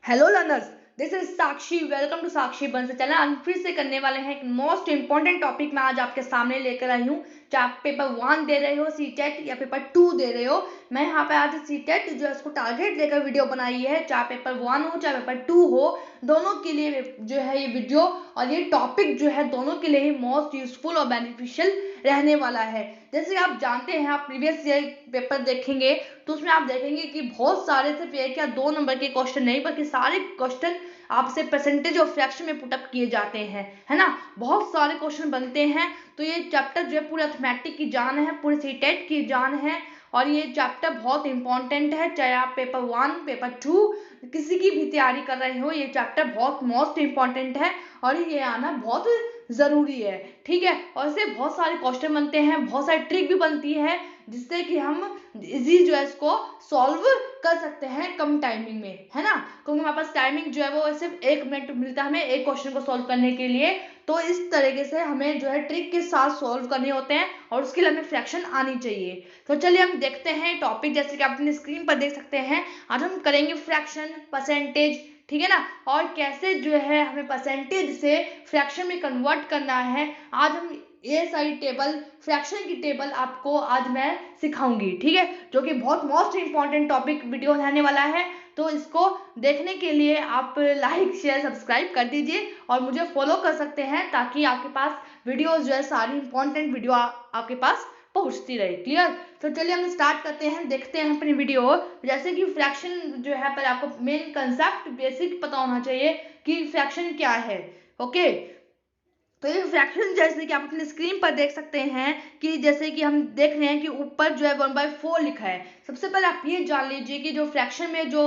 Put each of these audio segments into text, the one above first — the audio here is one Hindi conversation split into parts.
Hello learners, this is Sakshi. Welcome to Sakshi बंस चैनल। हम फिर से करने वाले हैं एक मोस्ट इंपॉर्टेंट टॉपिक मैं आज आपके सामने लेकर आई हूँ। चाहे आप पेपर 1 दे रहे हो सीटेट या पेपर 2 दे रहे हो, मैं यहाँ पे आज सीटेट जो है उसको टारगेट लेकर वीडियो बनाई है। चाहे पेपर 1 हो चाहे पेपर 2 हो, दोनों के लिए जो है ये वीडियो और ये टॉपिक जो है दोनों के लिए ही मोस्ट यूजफुल और बेनिफिशियल रहने वाला है। जैसे आप जानते हैं, आप प्रीवियस ईयर पेपर देखेंगे तो उसमें आप देखेंगे कि बहुत सारे सिर्फ 1 या 2 नंबर के क्वेश्चन नहीं बल्कि सारे क्वेश्चन आपसे परसेंटेज और फ्रैक्शन में पुटअप किए जाते हैं, है ना। बहुत सारे क्वेश्चन बनते हैं। तो ये चैप्टर जो है पूरे अर्थमेटिक की जान है, पूरे सीटेट की जान है और ये चैप्टर बहुत इंपॉर्टेंट है। चाहे आप पेपर 1 पेपर 2 किसी की भी तैयारी कर रहे हो, ये चैप्टर बहुत मोस्ट इंपॉर्टेंट है और ये आना बहुत जरूरी है। ठीक है, और इससे बहुत सारे क्वेश्चन बनते हैं, बहुत सारी ट्रिक भी बनती है जिससे कि हम इजी जो है इसको सॉल्व कर सकते हैं कम टाइमिंग में, है ना। क्योंकि हमारे पास टाइमिंग जो है वो सिर्फ 1 मिनट मिलता है हमें एक क्वेश्चन को सॉल्व करने के लिए। तो इस तरीके से हमें जो है ट्रिक के साथ सॉल्व करने होते हैं और उसके लिए हमें फ्रैक्शन आनी चाहिए। तो चलिए हम देखते हैं टॉपिक। जैसे कि आप अपनी स्क्रीन पर देख सकते हैं, आज हम करेंगे फ्रैक्शन, परसेंटेज, ठीक है ना, और कैसे जो है हमें परसेंटेज से फ्रैक्शन में कन्वर्ट करना है। आज हम ये सारी टेबल, फ्रैक्शन की टेबल आपको आज मैं सिखाऊंगी, ठीक है, जो कि बहुत मोस्ट इंपॉर्टेंट टॉपिक वीडियो रहने वाला है। तो इसको देखने के लिए आप लाइक शेयर सब्सक्राइब कर दीजिए और मुझे फॉलो कर सकते हैं ताकि आपके पास वीडियोस जो है सारी इंपॉर्टेंट वीडियो आपके पास पहुंचती रहे। क्लियर। तो चलिए हम स्टार्ट करते हैं, देखते हैं अपनी वीडियो। जैसे कि फ्रैक्शन जो है, पर आपको मेन कंसेप्ट बेसिक पता होना चाहिए कि फ्रैक्शन क्या है। ओके, तो ये फ्रैक्शन जैसे कि आप अपनी स्क्रीन पर देख सकते हैं कि जैसे कि हम देख रहे हैं कि ऊपर जो है 1/4 लिखा है। सबसे पहले आप ये जान लीजिए कि जो फ्रैक्शन में जो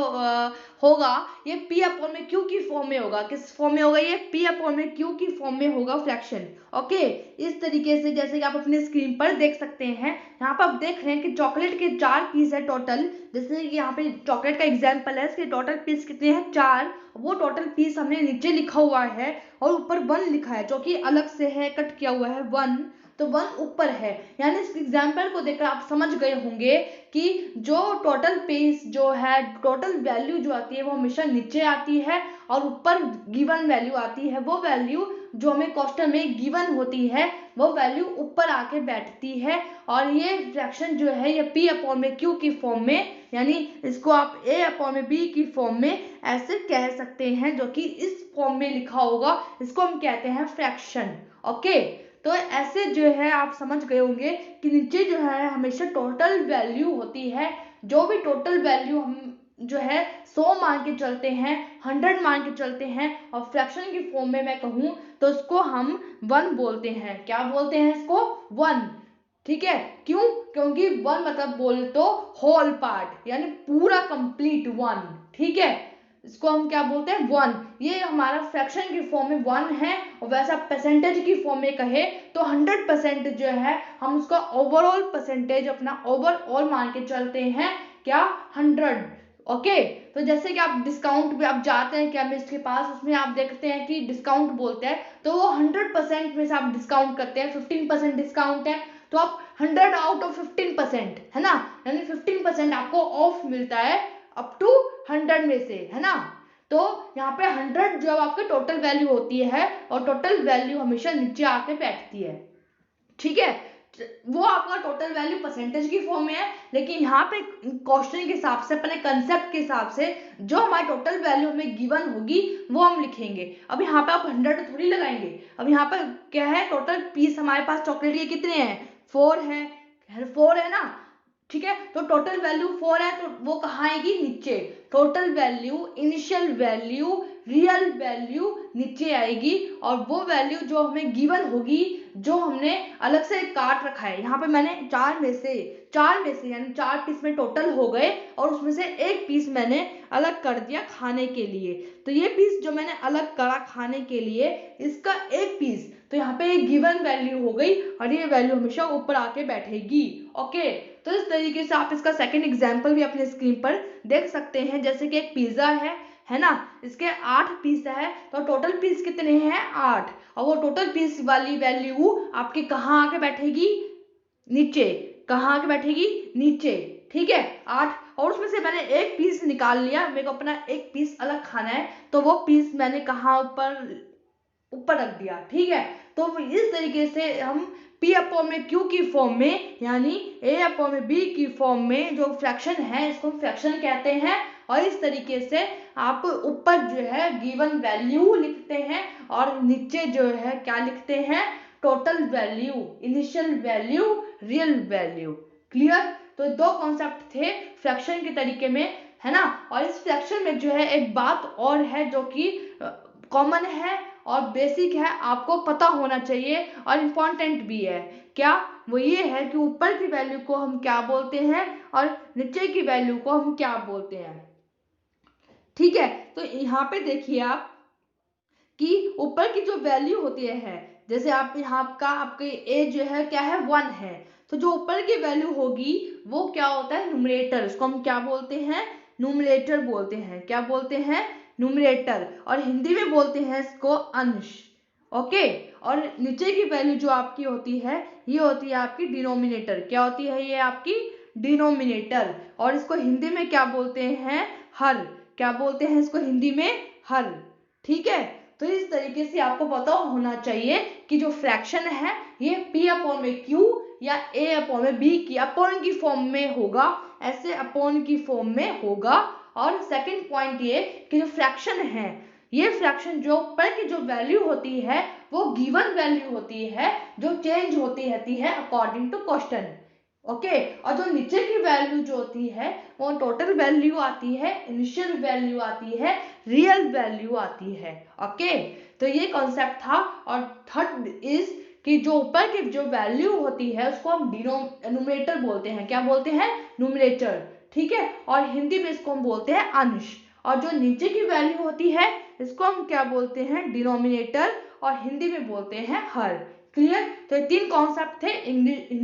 होगा ये p अपॉन में q की फॉर्म में होगा। किस फॉर्म में होगा? ये p अपॉन में q की फॉर्म में होगा फ्रैक्शन। ओके, इस तरीके से जैसे कि आप अपनी स्क्रीन पर देख सकते हैं, यहाँ पर आप देख रहे हैं कि चॉकलेट के 4 पीस है टोटल। जैसे कि यहाँ पे चॉकलेट का एग्जाम्पल है, इसके टोटल पीस कितने हैं? 4। वो टोटल पीस हमने नीचे लिखा हुआ है और ऊपर 1 लिखा है जो कि अलग से है, कट किया हुआ है 1। तो 1 ऊपर है, यानी इस एग्जाम्पल को देखकर आप समझ गए होंगे कि जो टोटल पीस जो है, टोटल वैल्यू जो आती है वो हमेशा नीचे आती है और ऊपर गिवन वैल्यू आती है। वो वैल्यू जो हमें क्वेश्चन में गिवन होती है वो वैल्यू ऊपर आके बैठती है। और ये फ्रैक्शन जो है ये p अपॉन में q की फॉर्म में, यानी इसको आप a अपॉन में b की फॉर्म में ऐसे कह सकते हैं, जो कि इस फॉर्म में लिखा होगा, इसको हम कहते हैं फ्रैक्शन। ओके, तो ऐसे जो है आप समझ गए होंगे कि नीचे जो है हमेशा टोटल वैल्यू होती है। जो भी टोटल वैल्यू हम जो है 100 मान के चलते हैं, 100 मान के चलते हैं और फ्रैक्शन की फॉर्म में मैं कहूँ तो इसको हम 1 बोलते हैं। क्या बोलते हैं इसको? 1। ठीक है, क्यों? क्योंकि 1 मतलब बोले तो होल पार्ट, यानी पूरा कंप्लीट 1। ठीक है, इसको हम क्या बोलते हैं? 1। ये हमारा फ्रैक्शन की फॉर्म में 1 है। और वैसा परसेंटेज की फॉर्म में कहे तो 100% जो है हम उसका ओवरऑल परसेंटेज अपना ओवरऑल मान के चलते हैं। क्या? 100। ओके, तो जैसे कि आप डिस्काउंट पे आप जाते हैं केमिस्ट के पास, उसमें आप देखते हैं कि डिस्काउंट बोलते हैं तो वो 100% में से आप डिस्काउंट करते हैं। 15% डिस्काउंट है तो आप 100 आउट ऑफ 15%, है ना, यानी 15% आपको ऑफ मिलता है अप टू 100 में से, है ना। तो यहाँ पे 100 जो आपकी टोटल वैल्यू होती है और टोटल वैल्यू हमेशा नीचे आके बैठती है। ठीक है, वो आपका टोटल वैल्यू परसेंटेज की फॉर्म में है, लेकिन यहाँ पे क्वेश्चन के हिसाब से, अपने कंसेप्ट के हिसाब से जो हमारी टोटल वैल्यू हमें गिवन होगी वो हम लिखेंगे। अब यहाँ पे आप 100 थोड़ी लगाएंगे। अब यहाँ पर क्या है? टोटल पीस हमारे पास चॉकलेट के कितने हैं? 4 है, 4 है ना। ठीक है, तो टोटल वैल्यू 4 है तो वो कहाँ आएगी? नीचे। Total value, initial value, real value नीचे आएगी और वो वैल्यू जो हमें गिवन होगी, जो हमने अलग से काट रखा है। यहाँ पे मैंने 4 में से यानी 4 पीस में टोटल हो गए और उसमें से एक पीस मैंने अलग कर दिया खाने के लिए। तो ये पीस जो मैंने अलग करा खाने के लिए, इसका एक पीस, तो यहाँ पे एक गिवन वैल्यू हो गई और ये वैल्यू हमेशा ऊपर आके बैठेगी। ओके, तो इस तरीके से आप इसका सेकंड एग्जाम्पल भी अपने स्क्रीन पर देख सकते हैं। जैसे कि एक पिज्जा है ना, इसके 8 पीस है तो टोटल पीस कितने हैं? 8। और वो टोटल पीस वाली वैल्यू आपके कहाँ आके बैठेगी? नीचे। कहाँ आके बैठेगी? नीचे। ठीक है, 8 और उसमें से मैंने एक पीस निकाल लिया, मेरे को अपना एक पीस अलग खाना है, तो वो पीस मैंने कहाँ ऊपर रख दिया, ठीक है। तो इस तरीके से हम P अपॉन में Q की फॉर्म में यानी A अपॉन में B की फॉर्म में जो फ्रैक्शन है इसको हम फ्रैक्शन कहते हैं। और इस तरीके से आप ऊपर जो है गिवन वैल्यू लिखते हैं और नीचे जो है क्या लिखते हैं, total value, initial value, real value. Clear. तो दो कॉन्सेप्ट थे फ्रैक्शन के तरीके में, है ना। और इस फ्रैक्शन में जो है एक बात और है जो कि कॉमन है और बेसिक है, आपको पता होना चाहिए और इम्पॉर्टेंट भी है। क्या? वो ये है कि ऊपर की वैल्यू को हम क्या बोलते हैं और नीचे की वैल्यू को हम क्या बोलते हैं, ठीक है। तो यहाँ पे देखिए आप कि ऊपर की जो वैल्यू होती है, जैसे आप यहाँ का आपके ए जो है क्या है 1 है, तो जो ऊपर की वैल्यू होगी वो क्या होता है, न्यूमरेटर। उसको हम क्या बोलते हैं, न्यूमरेटर बोलते हैं। क्या बोलते हैं, न्यूमरेटर। और हिंदी में बोलते हैं इसको अंश। ओके। और नीचे की वैल्यू जो आपकी होती है ये होती है आपकी डिनोमिनेटर। क्या होती है ये आपकी डिनोमिनेटर। और इसको हिंदी में क्या बोलते हैं, हर। क्या बोलते हैं इसको हिंदी में, हर। ठीक है। तो इस तरीके से आपको पता होना चाहिए कि जो फ्रैक्शन है ये P अपॉन में Q या A अपॉन में B की अपॉन की फॉर्म में होगा, ऐसे अपॉन की फॉर्म में होगा। और सेकंड पॉइंट ये कि जो फ्रैक्शन है, ये फ्रैक्शन जो ऊपर की जो वैल्यू होती है वो गिवन वैल्यू होती है जो चेंज होती रहती है अकॉर्डिंग टू क्वेश्चन। ओके। और जो नीचे की वैल्यू जो होती है वो टोटल वैल्यू आती है, इनिशियल वैल्यू आती है, रियल वैल्यू आती है। ओके। तो ये कॉन्सेप्ट था। और थर्ड इज कि जो ऊपर की जो वैल्यू होती है उसको हम न्यूमरेटर बोलते हैं। क्या बोलते हैं, न्यूमरेटर। ठीक है। और हिंदी में इसको हम बोलते हैं अंश। और जो नीचे की वैल्यू होती है इसको हम क्या बोलते हैं, डिनोमिनेटर, और हिंदी में बोलते हैं हर। क्लियर। तो ये 3 कॉन्सेप्ट थे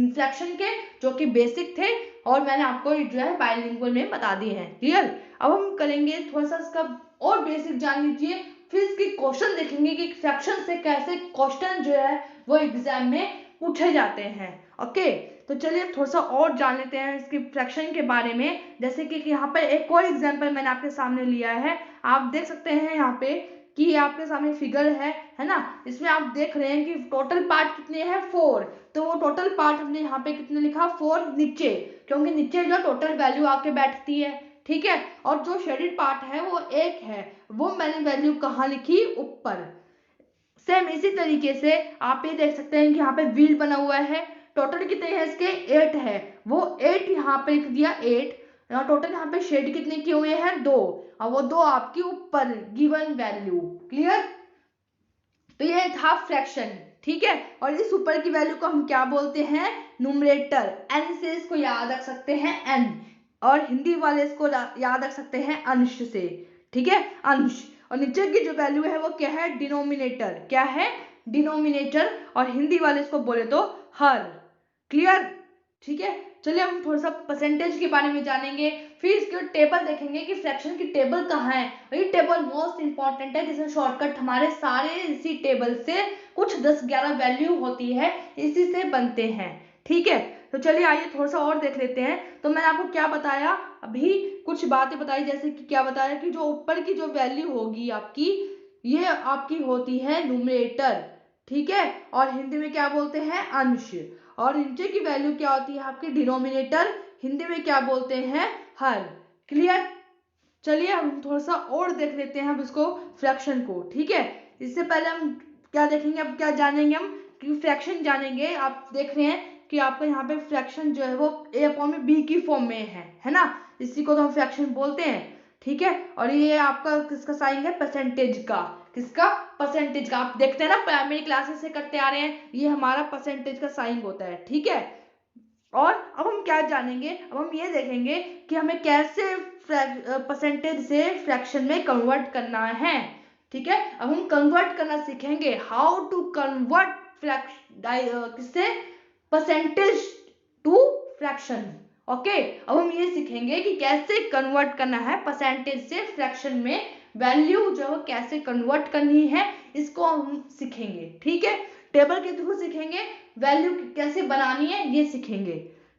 फ्रैक्शन के जो कि बेसिक थे और मैंने आपको जो है बाइलिंगुअल में बता दिए हैं। क्लियर। अब हम करेंगे थोड़ा सा इसका और बेसिक जान लीजिए, फिर इसके क्वेश्चन देखेंगे कि फ्रैक्शन से कैसे क्वेश्चन जो है वो एग्जाम में पूछे जाते हैं। ओके। तो चलिए थोड़ा सा और जान लेते हैं इसकी फ्रैक्शन के बारे में। जैसे कि यहाँ पर एक और एग्जाम्पल मैंने आपके सामने लिया है, आप देख सकते हैं यहाँ पे कि आपके सामने फिगर है ना। इसमें आप देख रहे हैं कि टोटल पार्ट कितने हैं, 4। तो वो टोटल पार्ट हमने यहाँ पे कितने लिखा, 4 नीचे, क्योंकि नीचे जो टोटल वैल्यू आके बैठती है। ठीक है। और जो शेडेड पार्ट है वो 1 है, वो मैंने वैल्यू कहाँ लिखी, ऊपर। सेम इसी तरीके से आप ये देख सकते हैं कि यहाँ पे व्हील बना हुआ है, टोटल कितने हैं इसके, 8 है, वो 8 यहाँ पे लिख दिया 8। टोटल यहाँ पे शेड कितने किए हुए हैं, 2, और वो 2 आपकी ऊपर गिवन वैल्यू। क्लियर। तो ये था फ्रैक्शन। ठीक है। और इस ऊपर की वैल्यू को हम क्या बोलते हैं, न्यूमरेटर। एन से इसको याद रख सकते हैं, एन। और हिंदी वाले इसको याद रख सकते हैं अंश से। ठीक है, अंश। और नीचे की जो वैल्यू है वो क्या है, डिनोमिनेटर। क्या है, डिनोमिनेटर। और हिंदी वाले इसको बोले तो हर। क्लियर। ठीक है। चलिए हम थोड़ा सा परसेंटेज के बारे में जानेंगे, फिर इसके टेबल देखेंगे कि फ्रैक्शन की टेबल कहाँ है। ये टेबल मोस्ट इंपॉर्टेंट है, जिसमें शॉर्टकट हमारे सारे इसी टेबल से कुछ 10-11 वैल्यू होती है, इसी से बनते हैं। ठीक है। तो चलिए आइए थोड़ा सा और देख लेते हैं। तो मैंने आपको क्या बताया, अभी कुछ बातें बताई, जैसे कि क्या बताया कि जो ऊपर की जो वैल्यू होगी आपकी, ये आपकी होती है न्यूमरेटर। ठीक है। और हिंदी में क्या बोलते हैं, अंश। और नीचे की वैल्यू क्या होती है आपकी, डिनोमिनेटर। हिंदी में क्या बोलते हैं, हर। क्लियर। चलिए हम थोड़ा सा और देख लेते हैं अब इसको, फ्रैक्शन को। ठीक है। इससे पहले हम क्या देखेंगे, अब क्या जानेंगे हम कि फ्रैक्शन जानेंगे। आप देख रहे हैं कि आपका यहाँ पे फ्रैक्शन जो है वो A अपॉन में B की फॉर्म में है ना। इसी को तो हम फ्रैक्शन बोलते हैं। ठीक है। और ये आपका किसका साइन है, परसेंटेज का। किसका, परसेंटेज का। आप देखते हैं ना प्राइमरी क्लासेस से करते आ रहे हैं, ये हमारा परसेंटेज का साइन होता है। ठीक है। और अब हम क्या जानेंगे, अब हम ये देखेंगे कि हमें कैसे परसेंटेज से फ्रैक्शन में कन्वर्ट करना है। ठीक है। अब हम कन्वर्ट करना सीखेंगे, हाउ टू कन्वर्ट किससे, परसेंटेज टू फ्रैक्शन। ओके। अब हम ये सीखेंगे कि कैसे कन्वर्ट करना है परसेंटेज से फ्रैक्शन में, वैल्यू जो कैसे कन्वर्ट करनी है इसको हम सीखेंगे। ठीक है। टेबल के थ्रू सीखेंगे, वैल्यू कैसे बनानी है ये सीखेंगे।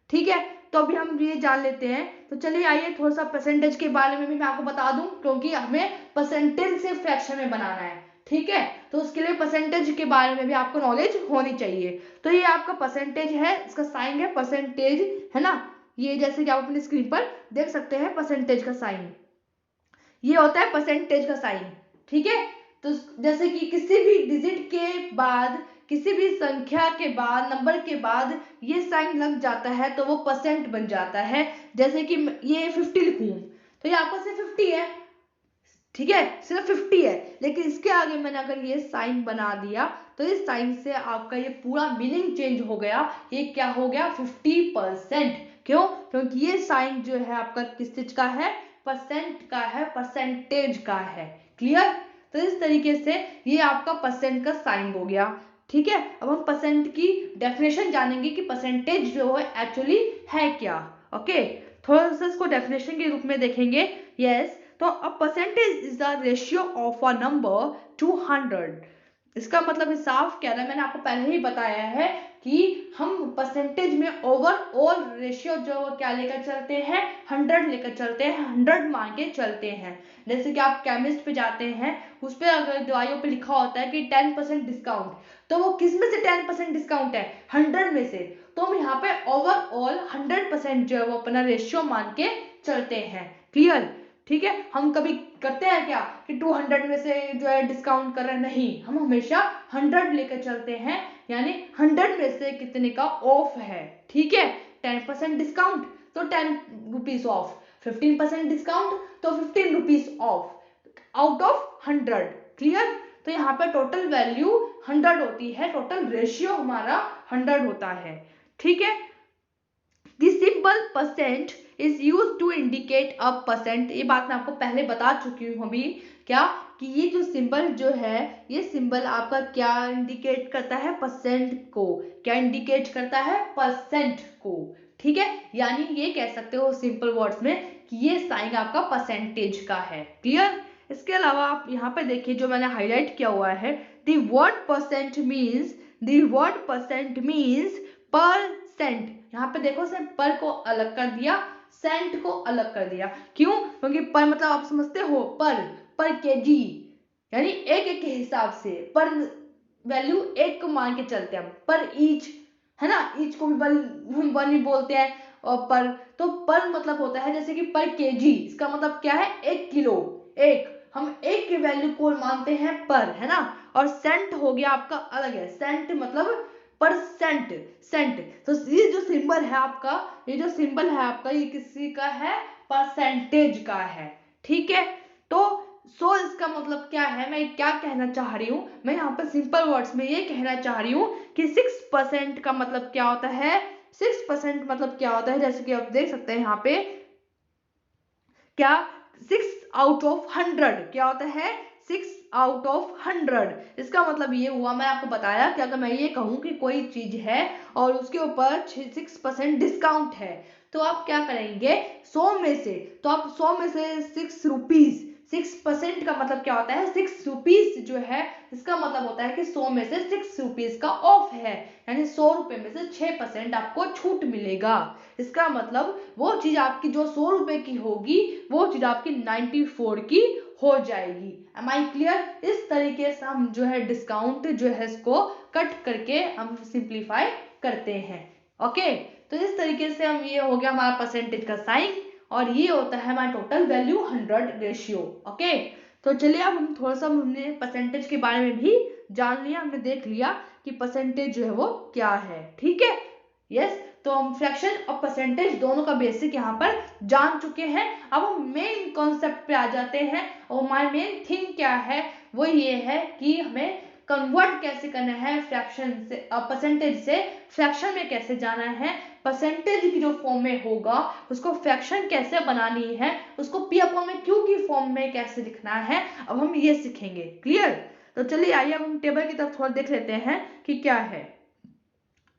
ठीक है। तो अभी हम ये जान लेते हैं। तो चलिए आइए थोड़ा सा परसेंटेज के बारे में भी मैं आपको बता दूं, क्योंकि हमें परसेंटेज से फ्रैक्शन में बनाना है, ठीक है। तो उसके लिए परसेंटेज के बारे में भी आपको नॉलेज होनी चाहिए। तो ये आपका परसेंटेज है, इसका साइन है परसेंटेज, है ना। ये जैसे कि आप अपनी स्क्रीन पर देख सकते हैं परसेंटेज का साइन, ये होता है परसेंटेज का साइन, ठीक है। तो जैसे कि किसी भी डिजिट के बाद, किसी भी संख्या के बाद, नंबर के बाद ये साइन लग जाता है तो वो परसेंट बन जाता है। जैसे कि ये 50 लिखूं तो ये आपका सिर्फ 50 है, ठीक है, सिर्फ 50 है। लेकिन इसके आगे मैंने अगर ये साइन बना दिया तो इस साइन से आपका ये पूरा मीनिंग चेंज हो गया। ये क्या हो गया, 50%। क्यों? क्योंकि ये साइन जो है आपका किस चीज का है, परसेंट का है, परसेंटेज का है। क्लियर? तो इस तरीके से ये आपका परसेंट का साइन हो गया, ठीक है। अब हम परसेंट की डेफिनेशन जानेंगे कि परसेंटेज जो है एक्चुअली है क्या। ओके, थोड़ा सा इसको डेफिनेशन के रूप में देखेंगे। यस, तो a percentage is the ratio of a number two 100। इसका मतलब साफ कह रहा है, मैंने आपको पहले ही बताया है कि हम परसेंटेज में ओवरऑल रेशियो जो क्या लेकर चलते हैं, 100 लेकर चलते हैं, 100 मान के चलते हैं। जैसे कि आप केमिस्ट पे जाते हैं, उस पर अगर दवाइयों पे लिखा होता है कि 10% डिस्काउंट, तो वो किस में से 10% डिस्काउंट है, 100 में से। तो हम यहाँ पे ओवरऑल 100% जो है वो अपना रेशियो मान के चलते हैं। क्लियर? ठीक है। हम कभी करते हैं क्या कि 200 में से जो है डिस्काउंट कर रहे हैं, नहीं, हम हमेशा 100 लेकर चलते हैं, यानी 100 में से कितने का ऑफ है, ठीक है। 10% डिस्काउंट तो 10 रुपीज ऑफ, 15% डिस्काउंट तो 15 rupees of, out of 100। Clear? तो यहाँ पे टोटल वैल्यू 100 होती है, टोटल रेशियो हमारा 100 होता है, ठीक है। The symbol percent is used to indicate a percent। ये बात मैं आपको पहले बता चुकी हूँ अभी, क्या कि ये जो सिंबल जो है, ये सिंबल आपका क्या इंडिकेट करता है, परसेंट को। क्या इंडिकेट करता है, परसेंट को, ठीक है। यानी ये कह सकते हो सिंपल वर्ड्स में कि ये साइन आपका परसेंटेज का है। क्लियर? इसके अलावा आप यहाँ पे देखिए जो मैंने हाईलाइट किया हुआ है, the word percent means percent. यहाँ पे देखो सिर्फ पर को अलग कर दिया, सेंट को अलग कर दिया। क्यों? क्योंकि पर मतलब आप समझते हो, पर केजी, यानी एक के हिसाब से, पर वैल्यू एक को मान के चलते हैं हम। पर ईच, है ना, ईच को भी वन ही बोलते हैं। और पर, तो पर मतलब होता है जैसे कि पर केजी, इसका मतलब क्या है, 1 किलो, एक, हम एक की वैल्यू को मानते हैं पर, है ना। और सेंट हो गया आपका अलग है, सेंट मतलब परसेंट, सेंट। तो ये जो सिंबल है आपका, ये किसी का है, परसेंटेज का है, ठीक है। तो सो इसका मतलब क्या है, मैं क्या कहना चाह रही हूँ, मैं यहाँ पर सिंपल वर्ड्स में ये कहना चाह रही हूँ कि 6% का मतलब क्या होता है, 6% मतलब क्या होता है, जैसे कि आप देख सकते हैं यहाँ पे क्या, 6 आउट ऑफ 100 क्या होता है, 6 आउट ऑफ 100। इसका मतलब ये हुआ, मैं आपको बताया कि अगर मैं ये कहूँ कि कोई चीज है और उसके ऊपर 6% डिस्काउंट है, तो आप क्या करेंगे, 100 में से, तो आप 100 में से 6 रुपीज, 6% का मतलब क्या होता है, 6 रुपीज जो है, इसका मतलब होता है कि 100 में से 6 रुपीज का ऑफ है, यानी 100 रुपए में से 6% आपको छूट मिलेगा। इसका मतलब वो चीज आपकी जो 100 रुपए की होगी, वो चीज आपकी 94 की हो जाएगी। Am I clear? इस तरीके से हम जो है डिस्काउंट जो है इसको कट करके हम सिंप्लीफाई करते हैं। ओके, तो इस तरीके से हम, ये हो गया हमारा परसेंटेज का साइन, और ये होता है हमारा टोटल वैल्यू 100 रेशियो। ओके, तो चलिए अब हम थोड़ा सा, हमने परसेंटेज के बारे में भी जान लिया, हमने देख लिया कि परसेंटेज जो है वो क्या है, ठीक है। यस, तो हम फ्रैक्शन और परसेंटेज दोनों का बेसिक यहाँ पर जान चुके हैं। अब हम मेन कॉन्सेप्ट पे आ जाते हैं, और हमारी मेन थिंग क्या है, वो ये है कि हमें कन्वर्ट कैसे करना है फ्रैक्शन से, परसेंटेज से फ्रैक्शन में कैसे जाना है, परसेंटेज की जो फॉर्म में होगा उसको फ्रैक्शन कैसे बनानी है, उसको पी अपॉन में क्यू की फॉर्म में कैसे लिखना है, अब हम ये सीखेंगे। क्लियर? तो चलिए आइए अब हम टेबल की तरफ थोड़ा देख लेते हैं कि क्या है।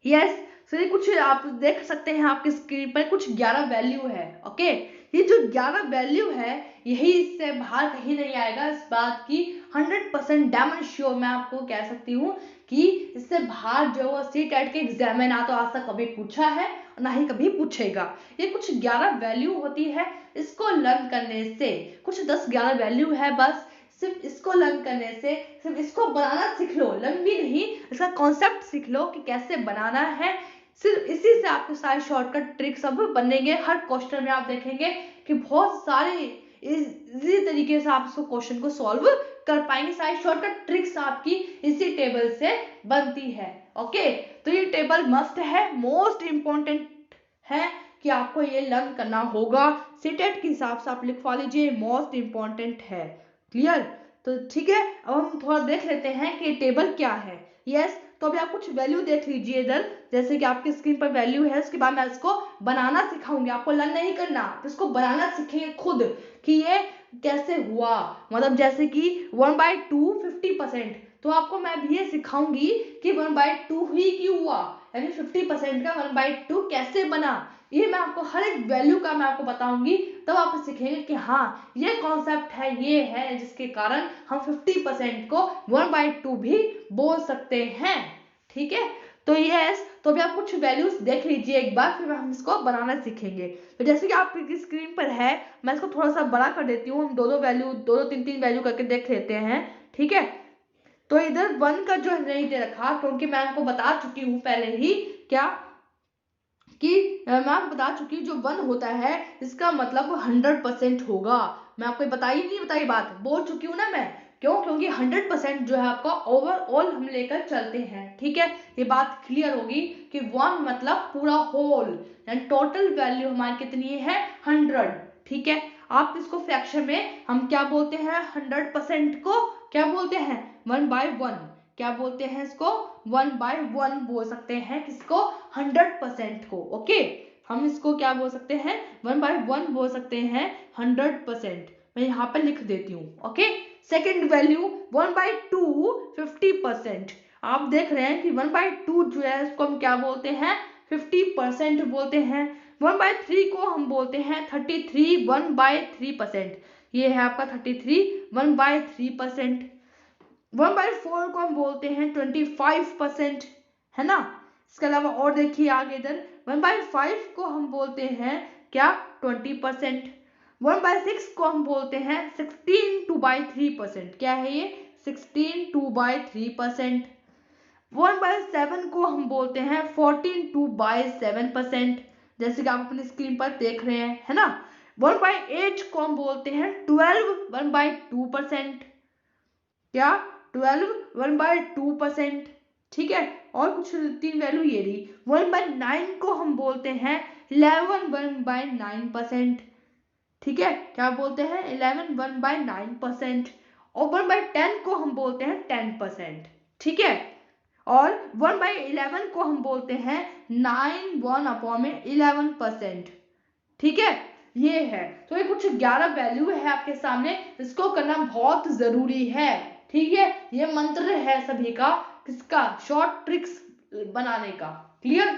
यस, तो ये कुछ आप देख सकते हैं आपकी स्क्रीन पर, कुछ 11 वैल्यू है। ओके, ये जो 11 वैल्यू है, यही इससे बाहर कहीं नहीं आएगा। इस बात की 100% डैम श्योर मैं आपको कह सकती हूँ कि इससे बाहर जो वो सी टेट के एग्जाम में ना तो आज तक कभी पूछा है, ना ही कभी पूछेगा। ये कुछ 11 वैल्यू होती है, इसको लर्न करने से कुछ 10-11 वैल्यू है, बस सिर्फ इसको लर्न करने से, सिर्फ इसको बनाना सीख लो, लर्न भी नहीं, इसका कॉन्सेप्ट सीख लो कि कैसे बनाना है। सिर्फ इसी से आपके सारे शॉर्टकट ट्रिक सब बनेंगे। हर क्वेश्चन में आप देखेंगे कि बहुत सारे इजी तरीके से आप इसको क्वेश्चन को सॉल्व कर पाएंगे। सारी शॉर्टकट ट्रिक्स आपकी इसी टेबल से बनती है। ओके, तो ये टेबल मस्ट है, मोस्ट इंपॉर्टेंट है कि आपको ये लर्न करना होगा। सीटेट के हिसाब से आप लिखवा लीजिए, मोस्ट इंपॉर्टेंट है। क्लियर? तो ठीक है, अब हम थोड़ा देख लेते हैं कि टेबल क्या है। यस, तो अभी आप कुछ वैल्यू देख लीजिए इधर, जैसे कि आपकी स्क्रीन पर वैल्यू है, उसके बाद मैं इसको बनाना सिखाऊंगी। आपको लर्न नहीं करना, इसको बनाना सीखेंगे खुद कि ये कैसे हुआ। मतलब जैसे कि 1/2 50%, तो आपको मैं भी ये सिखाऊंगी कि 1/2 ही क्यों हुआ, यानी 50% का 1/2 कैसे बना। ये मैं आपको हर एक वैल्यू का मैं आपको बताऊंगी, तब आप सीखेंगे कि हाँ ये कॉन्सेप्ट है, ये है जिसके कारण हम 50% को 1/2 भी बोल सकते हैं। ठीक है, तो यस, तो अभी आप कुछ वैल्यूज देख लीजिए एक बार, फिर हम इसको बनाना सीखेंगे। तो जैसे कि आपकी स्क्रीन पर है, मैं इसको थोड़ा सा बड़ा कर देती हूँ, हम दो वैल्यू, दो 3 वैल्यू करके देख लेते हैं। ठीक है, तो इधर 1 का जो नहीं दे रखा, क्योंकि मैं आपको बता चुकी हूँ पहले ही क्या कि मैं आपको बता चुकी हूँ, जो 1 होता है इसका मतलब 100% होगा। मैं आपको बताई नहीं, बताई बात बोल चुकी हूँ ना मैं। क्यों? क्योंकि 100% जो है आपका ओवरऑल हम लेकर चलते हैं। ठीक है, ये बात क्लियर होगी कि 1 मतलब पूरा होल, यानी टोटल वैल्यू हमारी कितनी है, 100। ठीक है, आप इसको फ्रैक्शन में हम क्या बोलते हैं, 100% को क्या बोलते हैं, 1/1। क्या बोलते हैं इसको, 1/1 बोल सकते हैं किसको, 100% को। ओके, हम इसको क्या बोल सकते हैं, 1/1 बोल सकते हैं 100%। मैं यहाँ पे लिख देती हूँ। Okay, second value 1/2 50%। आप देख रहे हैं कि 1/2 जो है इसको हम क्या बोलते हैं, 50% बोलते हैं। 1/3 को हम बोलते हैं 33 1/3%। ये है आपका 33 1/3%। 1/4 को हम बोलते हैं 25%, है ना। इसके अलावा और देखिए आगे इधर 1/5 को हम बोलते हैं क्या, 20%। 1/6 को हम बोलते हैं 16 2/3%। क्या है ये, 16 2/3%। 1/7 को हम बोलते हैं 14 2/7%, जैसे कि आप अपनी स्क्रीन पर देख रहे हैं, है ना। 1/8 को हम बोलते हैं 12 1/2%। क्या, 12 1/2%। ठीक है, और कुछ 3 वैल्यू ये रही। 1/9 को हम बोलते हैं 11 1/9%। ठीक है, क्या बोलते हैं, 11 1/9%। और 1/10 को हम बोलते हैं 10%। ठीक है, और 1/11 को हम बोलते हैं 9 1/11%। ठीक है, ये है। तो ये कुछ 11 वैल्यू है आपके सामने, इसको करना बहुत जरूरी है। ठीक है, ये मंत्र है सभी का, किसका, शॉर्ट ट्रिक्स बनाने का। क्लियर?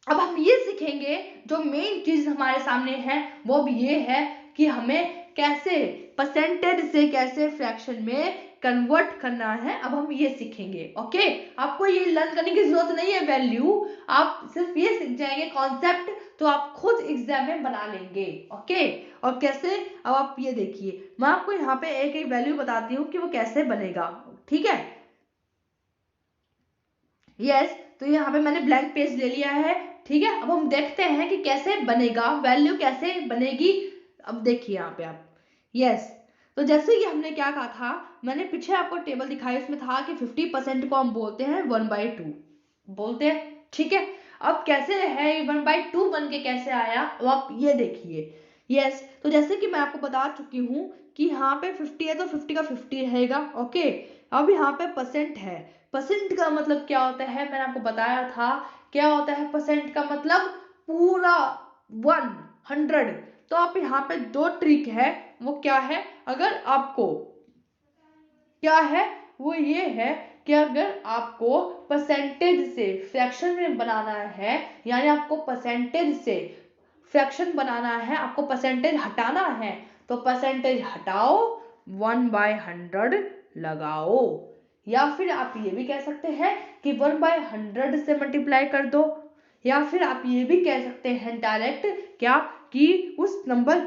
अब हम ये सीखेंगे, जो मेन चीज हमारे सामने है वो भी ये है कि हमें कैसे परसेंटेज से कैसे फ्रैक्शन में कन्वर्ट करना है। अब हम ये सीखेंगे। ओके, आपको ये लर्न करने की जरूरत नहीं है वैल्यू, आप सिर्फ ये सीख जाएंगे कॉन्सेप्ट, तो आप खुद एग्जाम में बना लेंगे। ओके, और कैसे, अब आप ये देखिए, मैं आपको यहाँ पे एक एक वैल्यू बताती हूँ कि वो कैसे बनेगा। ठीक है, यस, तो यहाँ पे मैंने ब्लैंक पेज ले लिया है। ठीक है, अब हम देखते हैं कि कैसे बनेगा, वैल्यू कैसे बनेगी। अब देखिए यहाँ पे आप, यस, तो जैसे कि हमने क्या कहा था, मैंने पीछे आपको टेबल दिखाई, उसमें था कि 50% को हम बोलते हैं 1/2 बोलते हैं। ठीक है, अब कैसे है 1/2 बन के कैसे आया, अब आप ये देखिए। यस, तो जैसे कि मैं आपको बता चुकी हूँ कि यहाँ पे 50 है तो 50 का 50 रहेगा। ओके, अब यहाँ पे परसेंट है, परसेंट का मतलब क्या होता है, मैंने आपको बताया था क्या होता है परसेंट का मतलब, पूरा 100। तो आप यहाँ पे 2 ट्रिक है, वो क्या है, अगर आपको क्या है, वो ये है कि अगर आपको परसेंटेज से फ्रैक्शन में बनाना है, यानी आपको परसेंटेज से फ्रैक्शन बनाना है, आपको परसेंटेज हटाना है, तो परसेंटेज हटाओ 1/100 लगाओ, या फिर आप ये भी कह सकते हैं कि 1/100 से मल्टीप्लाई कर दो, या फिर आप ये भी कह सकते हैं डायरेक्ट क्या कि उस नंबर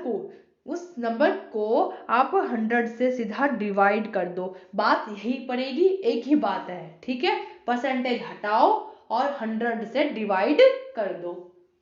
को आप 100 से सीधा डिवाइड कर दो। बात यही पड़ेगी, एक ही बात है, ठीक है। परसेंटेज हटाओ और 100 से डिवाइड कर दो।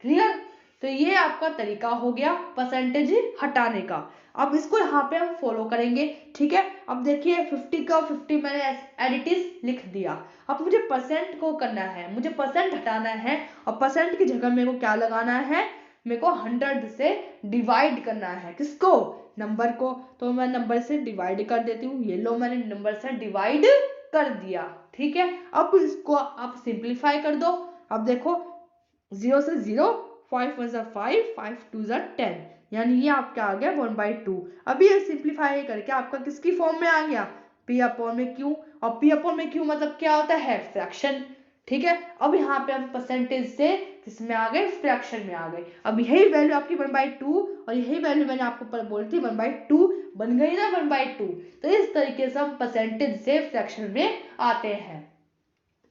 क्लियर? तो ये आपका तरीका हो गया परसेंटेज हटाने का। अब इसको यहाँ पे हम फॉलो करेंगे, ठीक है। अब देखिए 50 का 50 मैंने एडिटिव लिख दिया। अब मुझे परसेंट को करना है, मुझे परसेंट हटाना है और परसेंट की जगह मेरे को क्या लगाना है, मेरे को 100 से डिवाइड करना है। किसको? नंबर को। तो मैं नंबर से डिवाइड कर देती हूँ। ये लो, मैंने नंबर से डिवाइड कर दिया, ठीक है। अब इसको आप सिंप्लीफाई कर दो। अब देखो 0 से 0, 5 1 5, 5 2 10, यानी ये आपका आ गया 1/2। अभी ये सिंप्लीफाई करके आपका किसकी फॉर्म में आ गया, P अपॉन में Q। और P अपॉन में Q मतलब क्या होता है, फ्रैक्शन, ठीक है। अब यहाँ पे हम परसेंटेज से किस में आ गए, फ्रैक्शन में आ गए। अब यही वैल्यू आपकी 1/2 और यही वैल्यू मैंने आपको ऊपर बोली थी 1/2 बन गई ना 1/2। तो इस तरीके से हम परसेंटेज से फ्रैक्शन में आते हैं,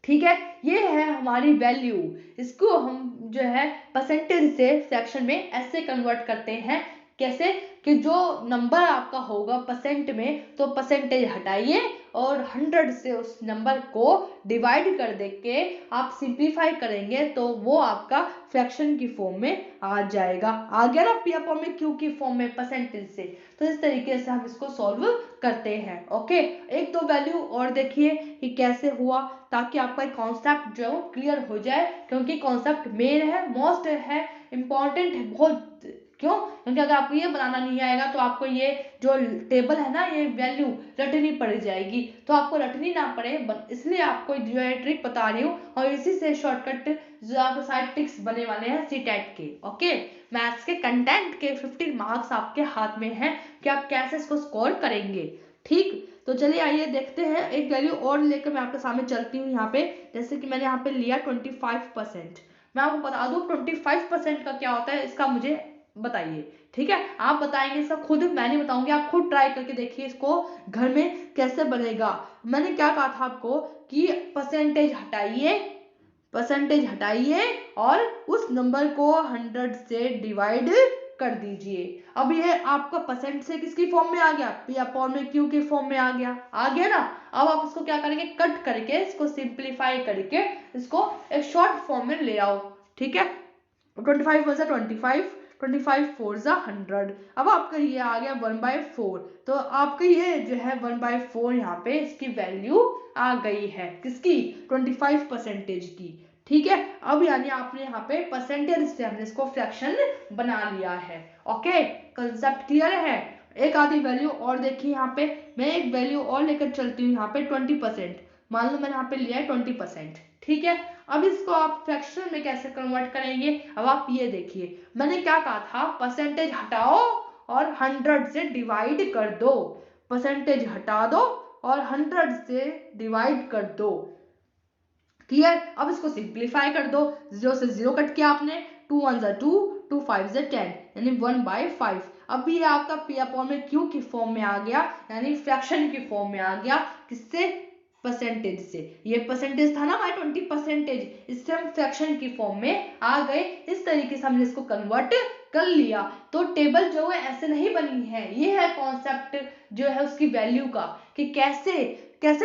ठीक है। ये है हमारी वैल्यू। इसको हम जो है परसेंटेज से फ्रैक्शन में ऐसे कन्वर्ट करते हैं। कैसे? कि जो नंबर आपका होगा परसेंट में, तो परसेंटेज हटाइए और 100 से उस नंबर को डिवाइड कर दे के आप सिंप्लीफाई करेंगे तो वो आपका फ्रैक्शन की फॉर्म में आ जाएगा। आ गया ना P अपॉन में Q की फॉर्म में परसेंटेज से। तो इस तरीके से हम इसको सॉल्व करते हैं। ओके, एक दो वैल्यू और देखिए कि कैसे हुआ, ताकि आपका कॉन्सेप्ट जो क्लियर हो जाए, क्योंकि कॉन्सेप्ट मेन है, मोस्ट है, इंपॉर्टेंट है बहुत। क्यों? क्योंकि अगर आपको ये बनाना नहीं आएगा तो आपको ये जो टेबल है ना, ये वैल्यू रटनी पड़ जाएगी। तो आपको रटनी ना पड़े, इसलिए आपको जो है ट्रिक बता रही हूँ, और इसी से शॉर्टकट जो आपको साइड ट्रिक्स बने वाले हैं सीटेट के। ओके, मैथ्स के कंटेंट के 50 मार्क्स आपके हाथ में हैं कि आप कैसे इसको स्कोर करेंगे, ठीक। तो चलिए आइए देखते हैं, एक वैल्यू और लेकर मैं आपके सामने चलती हूँ। यहाँ पे जैसे कि मैंने यहाँ पे लिया 25%। मैं आपको बता दूं 25% का क्या होता है, इसका मुझे बताइए, ठीक है। आप बताएंगे इसका खुद, मैं नहीं बताऊंगी, आप खुद ट्राई करके देखिए इसको घर में कैसे बनेगा। मैंने क्या कहा था आपको कि परसेंटेज हटाइए और उस नंबर को 100 से डिवाइड कर दीजिए। अब ये आपका परसेंट से किसकी फॉर्म में आ गया, P अपॉन में Q के फॉर्म में आ गया ना। अब आप इसको क्या करेंगे, कट करके इसको सिंप्लीफाई करके इसको एक शॉर्ट फॉर्म में ले आओ, ठीक है। 25 1 25, 25 4 100। अब आपका ये आ गया 1/4। तो आपका ये जो है 1/4 यहाँ पे इसकी वैल्यू आ गई है, किसकी, 25% की, ठीक है। अब यानी आपने यहाँ पे परसेंटेज से हमने इसको फ्रैक्शन बना लिया है। ओके, कंसेप्ट क्लियर है। एक आधी वैल्यू और देखिए, यहाँ पे मैं एक वैल्यू और लेकर चलती हूँ। यहाँ पे 20%, मान लो मैंने यहाँ पे लिया है 20%, ठीक है। अब इसको आप फ्रैक्शन में कैसे कन्वर्ट करेंगे, अब आप ये देखिए, मैंने क्या कहा था, परसेंटेज हटाओ और 100 से डिवाइड कर दो। परसेंटेज हटा दो और 100 से डिवाइड कर दो, क्लियर। अब इसको सिंप्लीफाई कर दो, 0 से 0 कट किया आपने, 2 1 2, 2 5 10, यानी 1/5। अब ये आपका P अपॉन में Q की फॉर्म में आ गया, यानी फ्रैक्शन की फॉर्म में आ गया। किससे, परसेंटेज से। ये परसेंटेज था ना हमारा 20%, इससे हम फ्रैक्शन की फॉर्म में आ गए। इस तरीके से हमने इसको कन्वर्ट कर लिया। तो टेबल जो है ऐसे नहीं बनी है, ये है कॉन्सेप्ट जो है उसकी वैल्यू का, कि कैसे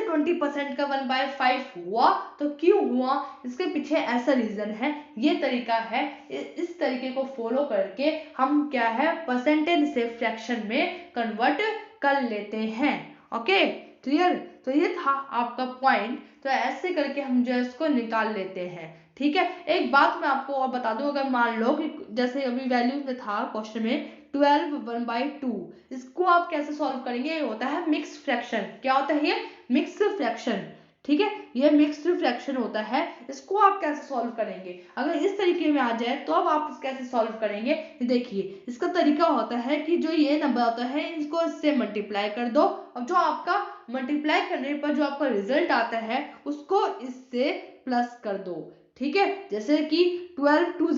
20% का 1/5 हुआ, तो क्यों हुआ, इसके पीछे ऐसा रीजन है, ये तरीका है। इस तरीके को फॉलो करके हम क्या है परसेंटेज से फ्रैक्शन में कन्वर्ट कर लेते हैं। Okay, clear. तो ये था आपका पॉइंट। तो ऐसे करके हम जो है इसको निकाल लेते हैं, ठीक है। एक बात मैं आपको और बता दूं, अगर मान लो कि जैसे अभी वैल्यू में था क्वेश्चन में 12 1/2, इसको आप कैसे सॉल्व करेंगे, ये होता है मिक्स फ्रैक्शन। क्या होता है ये, मिक्स फ्रैक्शन, ठीक है। ये मिक्स्ड फ्रैक्शन होता है, इसको आप कैसे सॉल्व करेंगे, अगर इस तरीके में आ जाए तो अब आप कैसे सॉल्व करेंगे। देखिए इसका तरीका होता है कि जो ये नंबर होता है इसको इससे मल्टीप्लाई कर दो, और जो आपका मल्टीप्लाई करने पर जो आपका रिजल्ट आता है उसको इससे प्लस कर दो, ठीक है। जैसे कि 12 2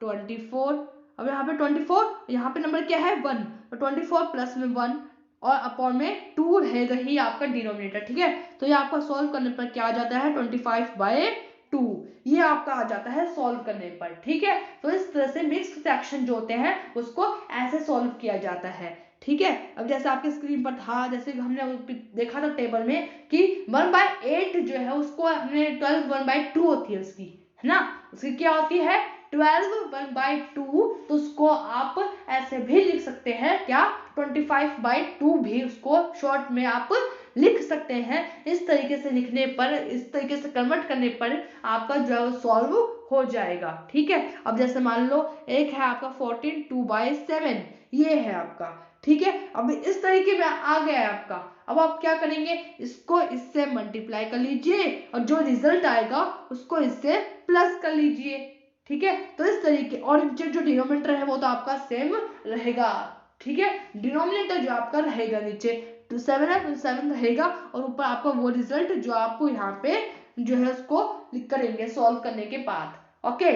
24, अब यहाँ पे 24, यहाँ पे नंबर क्या है 1, तो 24 प्लस में 1 और अपॉन में 2 रहेगा ही आपका डिनोमिनेटर, ठीक है। तो ये आपका सॉल्व करने पर क्या आ जाता है 25/2, 2, ये आपका आ जाता है सॉल्व करने पर। ठीक है, तो इस तरह से मिक्स्ड फ्रैक्शन जो होते हैं उसको ऐसे सॉल्व किया जाता है। ठीक है, अब जैसे आपके स्क्रीन पर था, जैसे हमने देखा था टेबल में कि 1/8 जो है उसको हमने 12 1/2 होती है उसकी, है ना, उसकी क्या होती है 12 1/2, तो उसको आप ऐसे भी लिख सकते हैं क्या 25/2 भी उसको शॉर्ट में आप लिख सकते हैं। इस तरीके से लिखने पर, इस तरीके से कन्वर्ट करने पर आपका जो है सॉल्व हो जाएगा। ठीक है, अब जैसे मान लो एक है आपका 14 2/7, ये है आपका। ठीक है, अब इस तरीके में आ गया है आपका। अब आप क्या करेंगे, इसको इससे मल्टीप्लाई कर लीजिए और जो रिजल्ट आएगा उसको इससे प्लस कर लीजिए। ठीक है, तो इस तरीके, और जो डिनोमिनेटर है वो तो आपका सेम रहेगा। ठीक है, डिनोमिनेटर जो आपका रहेगा नीचे 7 है तो 7 रहेगा, और ऊपर आपका वो रिजल्ट जो आपको यहाँ पे जो है उसको करेंगे सॉल्व करने के बाद। ओके,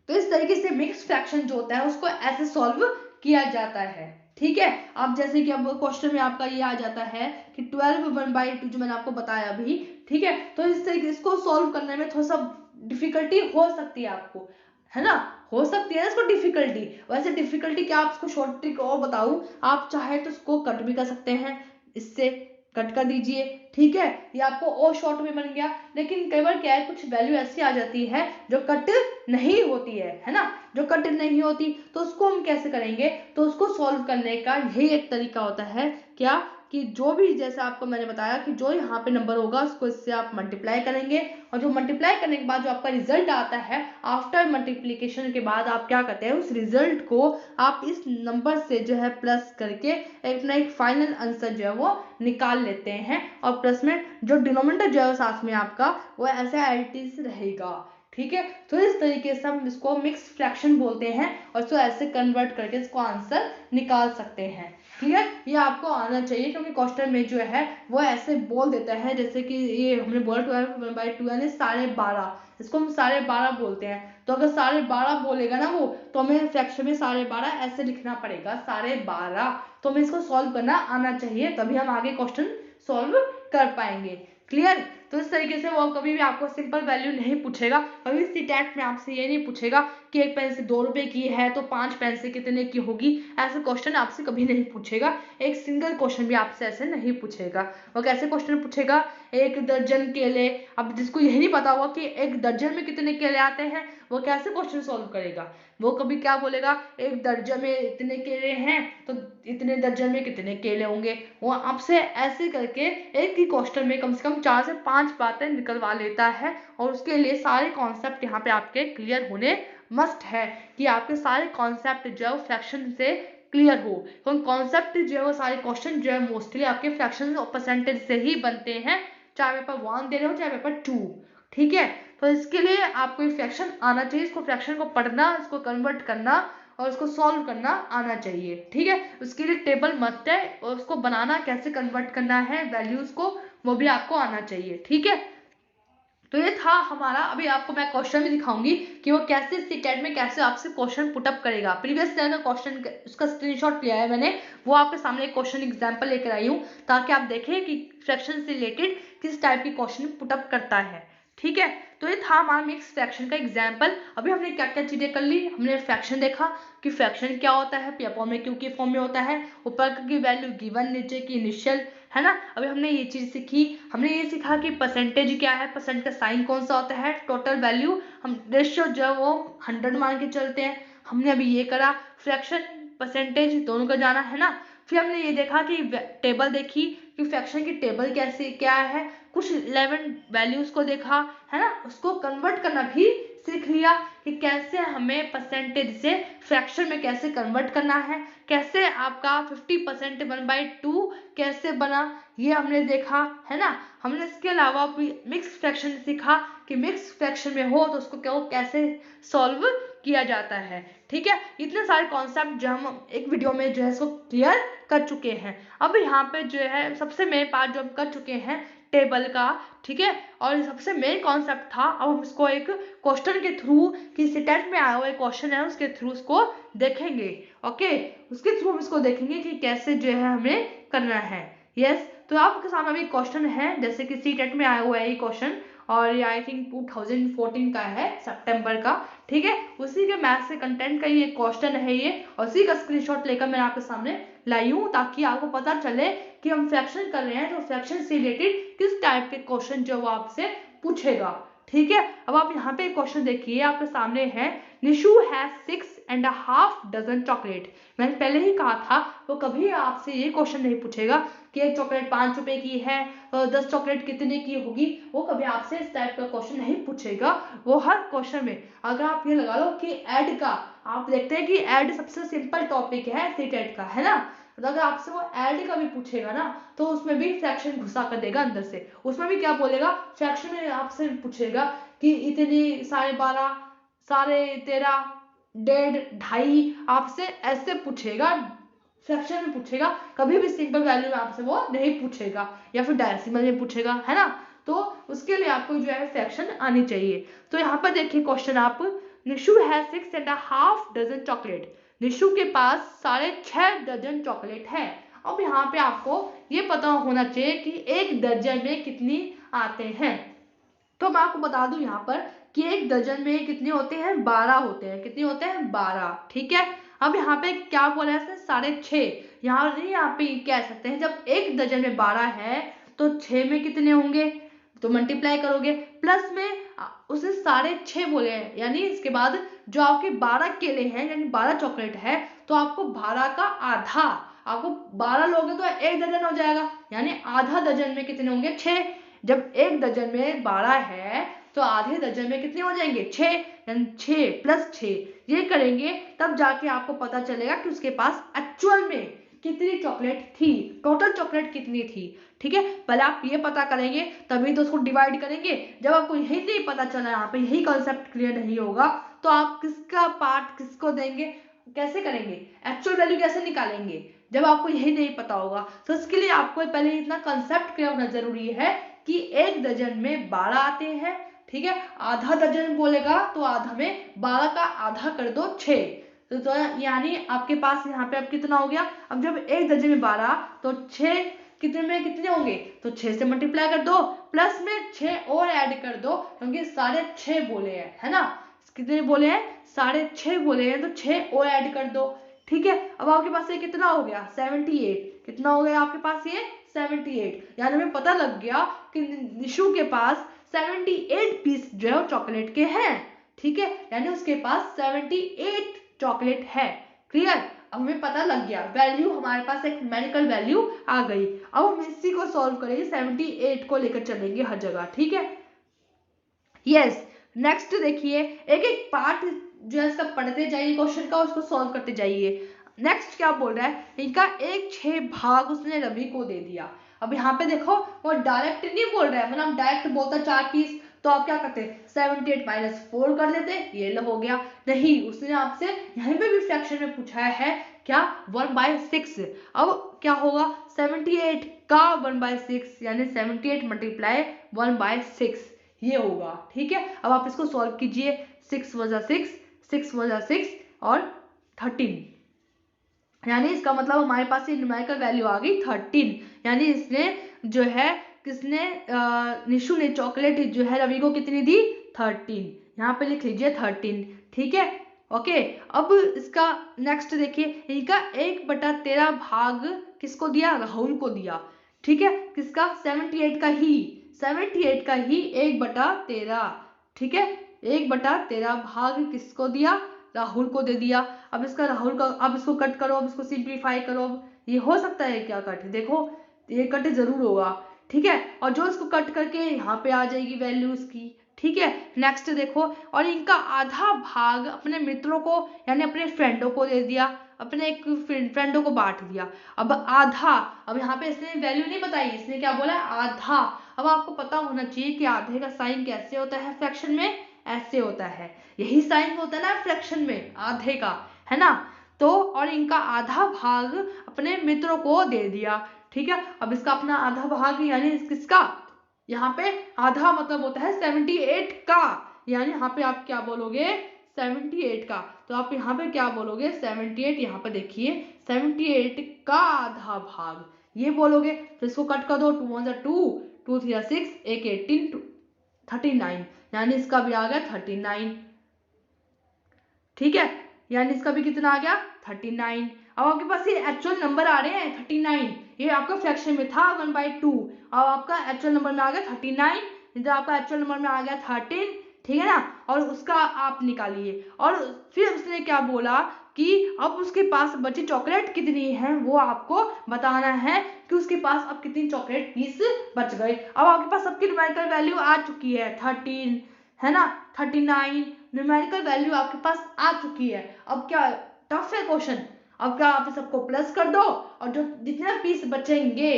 तो इस तरीके से मिक्स फ्रैक्शन जो होता है उसको ऐसे सॉल्व किया जाता है। ठीक है, अब जैसे कि अब क्वेश्चन में आपका ये आ जाता है कि 12 1/2 जो मैंने आपको बताया अभी। ठीक है, तो इस तरीके इसको सॉल्व करने में थोड़ा सा डिफिकल्टी हो सकती है आपको, है ना, हो सकती है ना इसको डिफिकल्टी। वैसे डिफिकल्टी क्या, आप इसको शॉर्ट ट्रिक और बताऊं, आप चाहे तो इसको कट भी कर सकते हैं, इससे कट कर दीजिए। ठीक है, ये आपको और शॉर्ट में बन गया। लेकिन कई बार क्या है, कुछ वैल्यू ऐसी आ जाती है जो कट नहीं होती है ना, जो कट नहीं होती, तो उसको हम कैसे करेंगे, तो उसको सॉल्व करने का यही एक तरीका होता है क्या, कि जो भी जैसे आपको मैंने बताया कि जो यहाँ पे नंबर होगा उसको इससे आप मल्टीप्लाई करेंगे, और जो मल्टीप्लाई करने के बाद जो आपका रिजल्ट आता है, आफ्टर मल्टीप्लिकेशन के बाद आप क्या करते हैं, उस रिजल्ट को आप इस नंबर से जो है प्लस करके अपना एक फाइनल आंसर जो है वो निकाल लेते हैं, और प्लस में जो डिनोमिनेटर जो है साथ में आपका वो ऐसे एल्टिस रहेगा। ठीक है, तो इस तरीके से हम इसको मिक्स फ्रैक्शन बोलते हैं, और इसको ऐसे कन्वर्ट करके इसको आंसर निकाल सकते हैं। क्लियर, ये आपको आना चाहिए, क्योंकि क्वेश्चन में जो है वो ऐसे बोल देता है, जैसे कि ये हमने बोला 12 1/2 यानी 12.5, इसको हम 12.5 बोलते हैं। तो अगर 12.5 बोलेगा ना वो, तो हमें फ्रैक्शन में 12.5 ऐसे लिखना पड़ेगा 12.5, तो हमें इसको सॉल्व करना आना चाहिए, तभी हम आगे क्वेश्चन सॉल्व कर पाएंगे। क्लियर, तो इस तरीके से वो कभी भी आपको सिंपल वैल्यू नहीं पूछेगा, कभी सीटेट में आपसे ये नहीं पूछेगा कि एक पेन से 2 रुपए की है तो 5 पेन से कितने की होगी, ऐसे क्वेश्चन आपसे कभी नहीं पूछेगा। एक सिंगल क्वेश्चन भी आपसे ऐसे नहीं पूछेगा। वो कैसे क्वेश्चन पूछेगा, 1 दर्जन केले, अब जिसको यही नहीं पता होगा कि 1 दर्जन में कितने केले आते हैं, वो कैसे क्वेश्चन सॉल्व करेगा, वो कभी क्या बोलेगा 1 दर्जन में इतने केले हैं तो इतने दर्जन में कितने केले होंगे, वो आपसे ऐसे करके एक ही क्वेश्चन में कम से कम 4 से 5 बातें निकलवा लेता है, और उसके लिए सारे कॉन्सेप्ट यहाँ पे आपके क्लियर होने मस्ट है, कि आपके सारे कॉन्सेप्ट जो है फ्रैक्शन से क्लियर हो। तो कॉन्सेप्ट जो है वो सारे क्वेश्चन जो है मोस्टली आपके फ्रैक्शन और परसेंटेज से ही बनते हैं, चाहे पेपर 1 दे रहे हो चाहे पेपर 2। ठीक है, तो इसके लिए आपको फ्रैक्शन आना चाहिए, इसको फ्रैक्शन को पढ़ना, इसको कन्वर्ट करना और उसको सॉल्व करना आना चाहिए। ठीक है, उसके लिए टेबल मस्ट है, और उसको बनाना, कैसे कन्वर्ट करना है वैल्यूज को, वो भी आपको आना चाहिए। ठीक है, तो ये था हमारा। अभी आपको मैं क्वेश्चन भी दिखाऊंगी कि वो कैसे सीटेट में कैसे आपसे क्वेश्चन पुटअप करेगा। प्रीवियस ईयर का क्वेश्चन, उसका स्क्रीनशॉट लिया है मैंने, वो आपके सामने एक क्वेश्चन एग्जांपल लेकर आई हूँ, ताकि आप देखें कि फ्रैक्शन से रिलेटेड किस टाइप की क्वेश्चन पुटअप करता है। ठीक है, तो ये था हमारा मिक्स फ्रैक्शन का एग्जाम्पल। अभी हमने क्या क्या चीजें कर ली, हमने फ्रैक्शन देखा कि फ्रैक्शन क्या होता है, पी अपॉन में क्यू के फॉर्म में होता है, ऊपर की वैल्यू गिवन, नीचे की इनिशियल, है ना। अभी हमने ये चीज सीखी, हमने ये सीखा कि परसेंटेज क्या है, परसेंट का साइन कौन सा होता है, टोटल वैल्यू हम रेशियो जो है वो 100 मान के चलते हैं। हमने अभी ये करा, फ्रैक्शन परसेंटेज दोनों का जाना है ना। फिर हमने ये देखा कि टेबल देखी कि फ्रैक्शन की टेबल कैसे क्या है, कुछ 11 वैल्यूज को देखा, है ना, उसको कन्वर्ट करना भी सीख लिया कि कैसे हमें परसेंटेज से फ्रैक्शन में कैसे कन्वर्ट करना है, कैसे आपका 50% 1/2 कैसे बना, ये हमने देखा, है ना। हमने इसके अलावा भी मिक्स फ्रैक्शन सीखा कि मिक्स फ्रैक्शन में हो तो उसको कैसे सॉल्व किया जाता है। ठीक है, इतने सारे कॉन्सेप्ट जो हम एक वीडियो में जो है इसको क्लियर कर चुके हैं। अब यहाँ पे जो है सबसे मेन पार्ट जो हम कर चुके हैं टेबल का, ठीक है, और सबसे मेन कॉन्सेप्ट था, अब हम इसको एक क्वेश्चन के थ्रू, कि सीटेट में आया हुआ एक क्वेश्चन है उसके थ्रू उसको देखेंगे। ओके, उसके थ्रू हम इसको देखेंगे कि कैसे जो है हमें करना है। यस, तो आपके सामने अभी क्वेश्चन है, जैसे कि सीटेट में आया हुआ है ये क्वेश्चन, और ये आई थिंक 2014 का है, सितंबर का। ठीक है, उसी के मैथ से कंटेंट का ये क्वेश्चन है ये, और उसी का स्क्रीनशॉट लेकर मैं आपके सामने लाई हूँ ताकि आपको पता चले कि हम फ्रैक्शन कर रहे हैं तो फ्रैक्शन से रिलेटेड किस टाइप के क्वेश्चन जो वो आपसे पूछेगा। ठीक है, अब आप यहाँ पे क्वेश्चन देखिए आपके सामने है, निशु हैज 6.5 डजन चॉकलेट। मैंने पहले ही कहा था वो कभी आपसे ये क्वेश्चन नहीं पूछेगा कि एक चॉकलेट 5 रुपए की है और 10 चॉकलेट कितने की होगी, वो कभी आपसे इस टाइप का क्वेश्चन नहीं पूछेगा। वो हर क्वेश्चन में अगर आप ये लगा लो कि ऐड का, आप देखते हैं कि ऐड सबसे सिंपल टॉपिक है सीटेट का, है ना, तो अगर आपसे वो ऐड का भी पूछेगा ना तो उसमें भी फ्रैक्शन घुसा कर देगा अंदर से। उसमें भी क्या बोलेगा, फ्रैक्शन में आपसे पूछेगा कि इतनी 12.5 13.5 1.5 2.5 आपसे ऐसे पूछेगा, फ्रैक्शन में पूछेगा। कभी भी सिंपल वैल्यू में आपसे वो नहीं पूछेगा, या फिर डेसिमल में पूछेगा, है ना। तो उसके लिए आपको जो है फ्रैक्शन आनी चाहिए। तो यहाँ पर देखिए क्वेश्चन, आप निशु है 6.5 डजन चॉकलेट। निशु के पास 6.5 डजन चॉकलेट है। अब यहाँ पे आपको ये पता होना चाहिए कि एक दर्जन में कितनी आते हैं। तो मैं आपको बता दूं यहाँ पर कि एक दर्जन में कितने होते हैं, 12 होते हैं। कितने होते हैं, 12। ठीक है, अब यहाँ पे क्या बोला है, 6.5। यहाँ नहीं, यहाँ पे कह सकते हैं जब एक दर्जन में 12 है तो 6 में कितने होंगे, तो मल्टीप्लाई करोगे, प्लस में उसे 6.5 बोले हैं, यानी इसके बाद जो आपके 12 केले हैं यानी 12 चॉकलेट है, तो आपको 12 का आधा, आपको 12 लोगे तो एक दर्जन हो जाएगा, यानी आधा दर्जन में कितने होंगे, 6। जब एक दर्जन में 12 है तो आधे दर्जन में कितने हो जाएंगे, 6, यानी 6 + 6 ये करेंगे तब जाके आपको पता चलेगा कि उसके पास एक्चुअल में कितनी चॉकलेट थी, टोटल चॉकलेट कितनी थी। ठीक है, पहले आप ये पता करेंगे तभी तो उसको डिवाइड करेंगे। जब आपको यही नहीं पता चला, यहाँ पे यही कॉन्सेप्ट क्लियर नहीं होगा, तो आप किसका पार्ट किसको देंगे, कैसे करेंगे, एक्चुअल वैल्यू कैसे निकालेंगे, जब आपको यही नहीं पता होगा। तो इसके लिए आपको पहले इतना कंसेप्ट क्लियर होना जरूरी है कि एक दर्जन में 12 आते हैं। ठीक है, आधा दर्जन बोलेगा तो आधा में 12 का आधा कर दो 6, तो यानी आपके पास यहाँ पे अब कितना हो गया, अब जब एक दर्जन में 12 तो 6 कितने में कितने होंगे, तो 6 से मल्टीप्लाई कर दो, प्लस में 6 और ऐड कर दो, क्योंकि 6.5 बोले हैं, है ना, कितने बोले हैं, 6.5 बोले हैं, तो 6 और ऐड कर दो। ठीक है, अब आपके पास ये कितना हो गया, 78। कितना हो गया आपके पास ये, 78। यानी हमें पता लग गया कि निशु के पास 78 पीस जो है चॉकलेट के हैं। ठीक है, यानी उसके पास 78 चॉकलेट है। क्लियर, अब हमें पता लग गया, वैल्यू हमारे पास एक न्यूमेरिकल वैल्यू आ गई। अब हम इसी को सॉल्व करेंगे, 78 को लेकर चलेंगे हर जगह। ठीक है, यस। नेक्स्ट देखिए, एक एक पार्ट जो है सब पढ़ते जाइए क्वेश्चन का, उसको सॉल्व करते जाइए। नेक्स्ट क्या बोल रहा है, इनका 1/6 भाग उसने रवि को दे दिया। अब यहाँ पे देखो वो डायरेक्ट नहीं बोल रहा है, मतलब डायरेक्ट बोलता 4 पीस तो आप क्या करते, 78 - 4 कर देते, ये हो गया। नहीं, उसने आपसे यहाँ पे भी फ्रैक्शन में पूछा है क्या, 1/6। अब क्या होगा, 78 का 1/6 यानी 78 × 1/6 ये होगा। ठीक है, अब आप इसको सॉल्व कीजिए, 6 × 6 6 × 6 और 13, यानी इसका मतलब हमारे पास ये न्यूमेरिकल वैल्यू आ गई 13। यानी इसने जो है किसने, निशु ने चॉकलेट जो है रवि को कितनी दी, 13। यहाँ पे लिख लीजिए 13। ठीक है, ओके। अब इसका नेक्स्ट देखिए, इनका 1/13 भाग किसको दिया, राहुल को दिया। ठीक है, किसका, 78 का ही 1/13। ठीक है, 1/13 भाग किसको दिया, राहुल को दे दिया। अब इसका राहुल का, अब इसको कट करो, अब इसको सिंप्लीफाई करो। अब ये हो सकता है क्या कट, देखो ये कट जरूर होगा। ठीक है, और जो इसको कट करके यहाँ पे आ जाएगी वैल्यू इसकी। ठीक है, नेक्स्ट देखो, और इनका आधा भाग अपने मित्रों को यानी अपने फ्रेंडों को दे दिया, अपने एक फ्रेंडों को बांट दिया। अब आधा, अब यहाँ पे इसने वैल्यू नहीं बताई, इसने क्या बोला, आधा। अब आपको पता होना चाहिए कि आधे का साइन कैसे होता है फ्रैक्शन में, ऐसे होता है, यही साइन होता है ना फ्रैक्शन में आधे का, है ना। तो और इनका आधा भाग अपने मित्रों को दे दिया। ठीक है, अब इसका अपना आधा भाग यानी किसका, यहाँ पे आधा मतलब होता है 78 का, यानी यहाँ पे आप क्या बोलोगे, 78 का। तो आप यहाँ पे क्या बोलोगे, 78, यहाँ पे देखिए 78 का आधा भाग ये बोलोगे। तो इसको कट कर दो, 2 × 1 = 2, 2 × 3 = 6, 1 18 39, यानी इसका भी आ गया 39। ठीक है, यानी इसका भी कितना आ गया 39। अब आपके पास ये एक्चुअल नंबर आ रहे हैं 39, ये आपका फ्रैक्शन में था 1/2, अब आपका एक्चुअल नंबर में आ गया 39, इधर आपका एक्चुअल नंबर में आ गया 13, ठीक है ना, और उसका आप निकालिए। और फिर उसने क्या बोला कि अब उसके पास बची चॉकलेट कितनी है वो आपको बताना है, कि उसके पास अब कितनी चॉकलेट पीस बच गए। अब आपके पास सबकी न्यूमेरिकल वैल्यू आ चुकी है 13, है ना, 39 न्यूमेरिकल वैल्यू आपके पास आ चुकी है। अब क्या टफ है क्वेश्चन, अब क्या आप सबको प्लस कर दो और जो जितने पीस बचेंगे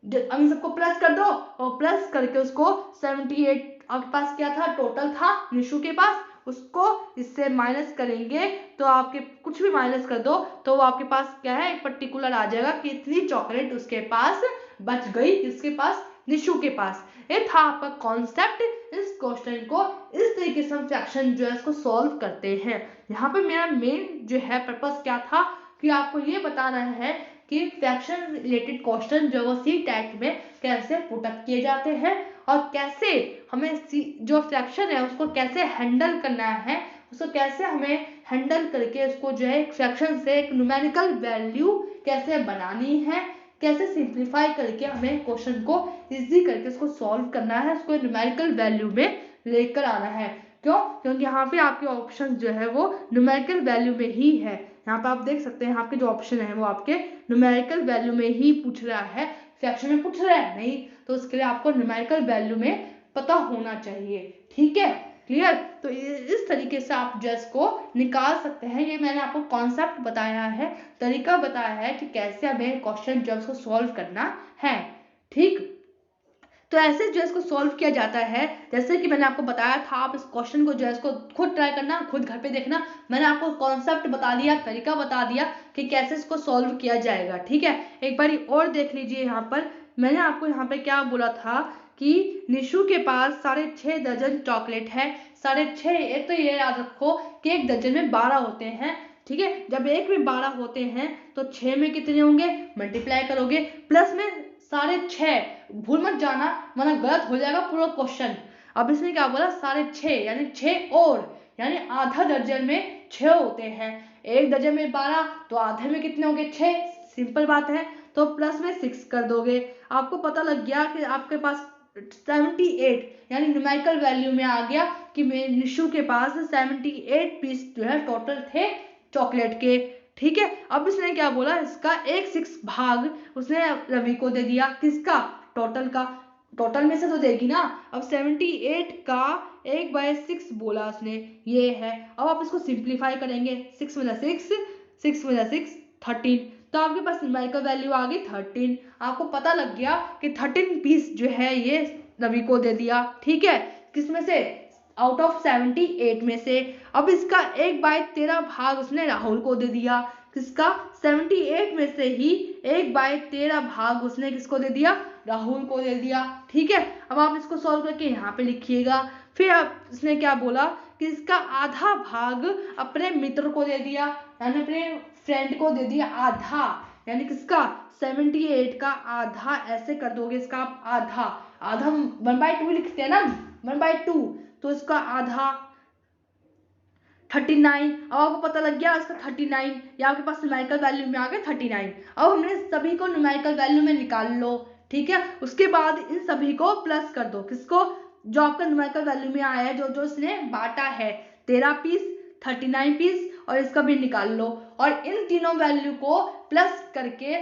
अब इन सबको प्लस कर दो, और प्लस करके उसको 78 आपके पास क्या था टोटल था निशु के पास, उसको इससे माइनस करेंगे तो आपके कुछ भी माइनस कर दो तो वो आपके पास क्या है एक पर्टिकुलर आ जाएगा कि इतनी चॉकलेट उसके पास बच गई जिसके पास निशु के पास। ये था आपका कॉन्सेप्ट। इस क्वेश्चन को इस तरीके से हम फ्रैक्शन जो है इसको सॉल्व करते हैं। यहाँ पे मेरा मेन जो है पर्पस क्या था कि आपको ये बताना है कि फ्रैक्शन रिलेटेड क्वेश्चन जो वो सी टेट में कैसे पुटअप किए जाते हैं और कैसे हमें जो फ्रैक्शन है उसको कैसे हैंडल करना है, उसको कैसे हमें हैंडल करके उसको जो है फ्रैक्शन से एक न्यूमेरिकल वैल्यू कैसे बनानी है, कैसे सिंप्लीफाई करके हमें क्वेश्चन को इजी करके उसको सॉल्व करना है, उसको न्यूमेरिकल वैल्यू में लेकर आना है। क्यों? क्योंकि यहाँ पे आपके ऑप्शन जो है वो न्यूमेरिकल वैल्यू में ही है। यहाँ पे आप देख सकते हैं आपके जो ऑप्शन है वो आपके न्यूमेरिकल वैल्यू में ही पूछ रहा है, फ्रैक्शन में पूछ रहा है नहीं, तो उसके लिए आपको न्यूमेरिकल वैल्यू में पता होना चाहिए। ठीक है, क्लियर? तो इस तरीके से आप जो इसको निकाल सकते हैं। ये मैंने आपको कॉन्सेप्ट बताया है, तरीका बताया है कि कैसे हमें क्वेश्चन जो इसको सॉल्व करना है। ठीक, तो ऐसे जो इसको सॉल्व किया जाता है, जैसे कि मैंने आपको बताया था, आप इस क्वेश्चन को जो है इसको खुद ट्राई करना, खुद घर पे देखना। मैंने आपको कॉन्सेप्ट बता दिया, तरीका बता दिया कि कैसे इसको सॉल्व किया जाएगा। ठीक है, एक बार और देख लीजिए। यहाँ पर मैंने आपको यहाँ पे क्या बोला था कि निशु के पास 6.5 दर्जन चॉकलेट है। 6.5, एक तो ये याद रखो कि एक दर्जन में 12 होते हैं। ठीक है, जब एक में 12 होते हैं तो 6 में कितने होंगे, मल्टीप्लाई करोगे, प्लस में 6.5, भूल मत जाना वरना गलत हो जाएगा पूरा क्वेश्चन। अब इसने क्या बोला 6.5 यानी 6 और, यानी आधा दर्जन में 6 होते हैं। एक दर्जन में 12 तो आधे में कितने होंगे 6, सिंपल बात है। तो प्लस में 6 कर दोगे, आपको पता लग गया कि आपके पास 78 यानी न्यूमेरिकल वैल्यू में आ गया कि निशु के पास 78 पीस जो है टोटल थे चॉकलेट के। ठीक है, अब इसने क्या बोला, इसका 1/6 भाग उसने रवि को दे दिया, किसका, टोटल का, टोटल में से तो देगी ना। अब 78 का 1/6 बोला उसने, ये है। अब आप इसको सिंप्लीफाई करेंगे, 6 में 6, 6 में 6 13, तो आपके पास न्यूमेरिकल वैल्यू आ गई 13। आपको पता लग गया कि 13 पीस जो है ये रवि को दे दिया। ठीक है, किसमें से, आउट ऑफ 78 में से। अब इसका 1/13 भाग उसने राहुल को दे दिया, किसका, 78 में से ही 1/13 भाग उसने किसको दे दिया, राहुल को दे दिया। ठीक है, अब आप इसको सॉल्व करके यहाँ पे लिखिएगा। फिर आप इसने क्या बोला कि इसका आधा भाग अपने मित्र को दे दिया, यानी अपने फ्रेंड को दे दिया आधा, यानी किसका, 78 का आधा ऐसे कर दोगे, इसका आप आधा, आधा 1/2 लिखते हैं ना, 1/2, तो इसका आधा 39। अब आपको पता लग गया इसका 39, या आपके पास न्यूमेरिकल वैल्यू में आ गया 39। अब हमने सभी को न्यूमेरिकल वैल्यू में निकाल लो। ठीक है, उसके बाद इन सभी को प्लस कर दो, किसको, जो आपका न्यूमेरिकल वैल्यू में आया है, जो जो इसने बांटा है 13 पीस, 39 पीस, और इसका भी निकाल लो। और इन तीनों वैल्यू को प्लस करके,